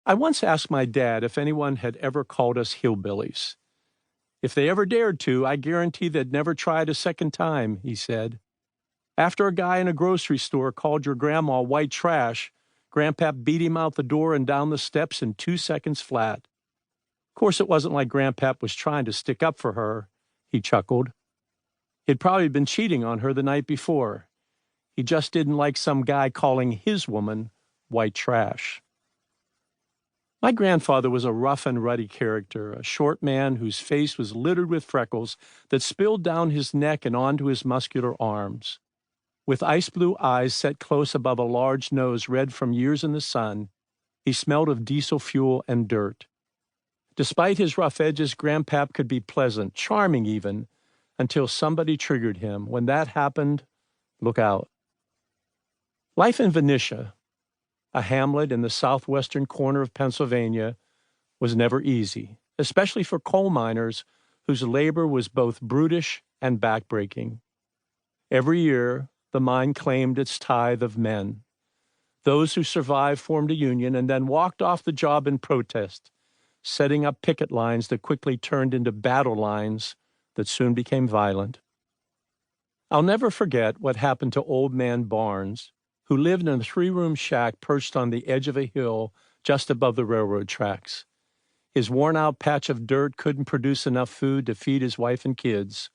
I once asked my dad if anyone had ever called us hillbillies. If they ever dared to, I guarantee they'd never try it a second time, he said. After a guy in a grocery store called your grandma white trash, Grandpap beat him out the door and down the steps in 2 seconds flat. Of course, it wasn't like Grandpap was trying to stick up for her, he chuckled. He'd probably been cheating on her the night before. He just didn't like some guy calling his woman white trash. My grandfather was a rough and ruddy character, a short man whose face was littered with freckles that spilled down his neck and onto his muscular arms. With ice blue eyes set close above a large nose red from years in the sun, he smelled of diesel fuel and dirt. Despite his rough edges, Grandpap could be pleasant, charming even, until somebody triggered him. When that happened, look out. Life in Venetia, a hamlet in the southwestern corner of Pennsylvania, was never easy, especially for coal miners whose labor was both brutish and backbreaking. Every year, the mine claimed its tithe of men. Those who survived formed a union and then walked off the job in protest, setting up picket lines that quickly turned into battle lines that soon became violent. I'll never forget what happened to Old Man Barnes, who lived in a 3-room shack perched on the edge of a hill just above the railroad tracks. His worn-out patch of dirt couldn't produce enough food to feed his wife and kids.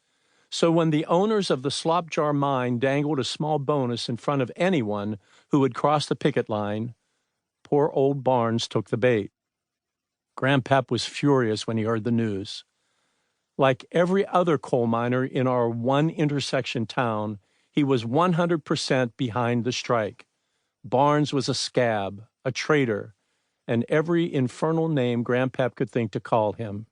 So when the owners of the slop jar mine dangled a small bonus in front of anyone who would cross the picket line, poor old Barnes took the bait. Grandpap was furious when he heard the news. Like every other coal miner in our one intersection town, he was 100% behind the strike. Barnes was a scab, a traitor, and every infernal name Grandpap could think to call him.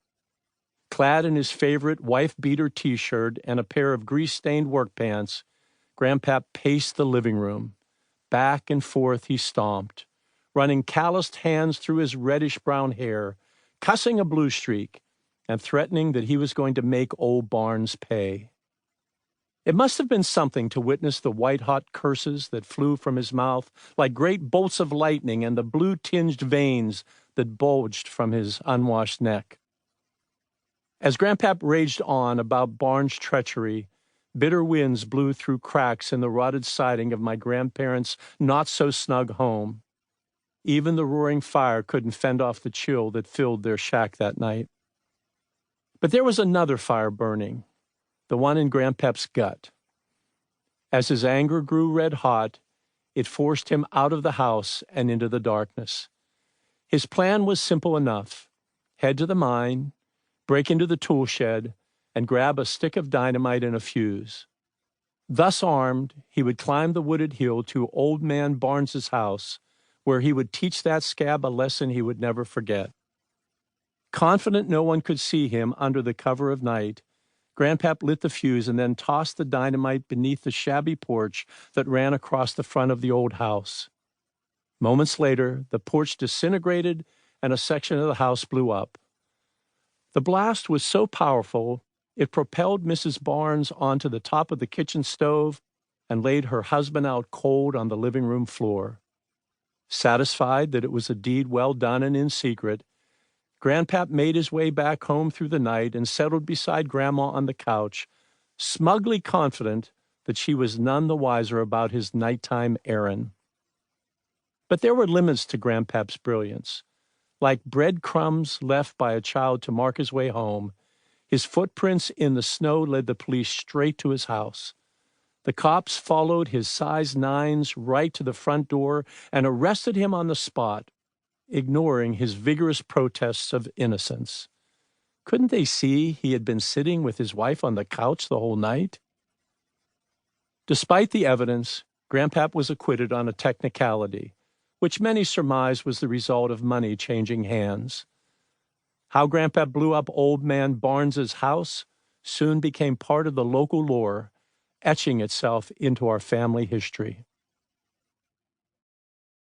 Clad in his favorite wife-beater T-shirt and a pair of grease-stained work pants, Grandpap paced the living room. Back and forth he stomped, running calloused hands through his reddish-brown hair, cussing a blue streak, and threatening that he was going to make old Barnes pay. It must have been something to witness the white-hot curses that flew from his mouth like great bolts of lightning and the blue-tinged veins that bulged from his unwashed neck. As Grandpap raged on about Barnes' treachery, bitter winds blew through cracks in the rotted siding of my grandparents' not-so-snug home. Even the roaring fire couldn't fend off the chill that filled their shack that night. But there was another fire burning, the one in Grandpap's gut. As his anger grew red-hot, it forced him out of the house and into the darkness. His plan was simple enough. Head to the mine, break into the tool shed, and grab a stick of dynamite and a fuse. Thus armed, he would climb the wooded hill to Old Man Barnes's house, where he would teach that scab a lesson he would never forget. Confident no one could see him under the cover of night, Grandpap lit the fuse and then tossed the dynamite beneath the shabby porch that ran across the front of the old house. Moments later, the porch disintegrated and a section of the house blew up. The blast was so powerful, it propelled Mrs. Barnes onto the top of the kitchen stove and laid her husband out cold on the living room floor. Satisfied that it was a deed well done and in secret, Grandpap made his way back home through the night and settled beside Grandma on the couch, smugly confident that she was none the wiser about his nighttime errand. But there were limits to Grandpap's brilliance. Like breadcrumbs left by a child to mark his way home, his footprints in the snow led the police straight to his house. The cops followed his size 9s right to the front door and arrested him on the spot, ignoring his vigorous protests of innocence. Couldn't they see he had been sitting with his wife on the couch the whole night? Despite the evidence, Grandpap was acquitted on a technicality, which many surmised was the result of money changing hands. How Grandpap blew up Old Man Barnes's house soon became part of the local lore, etching itself into our family history.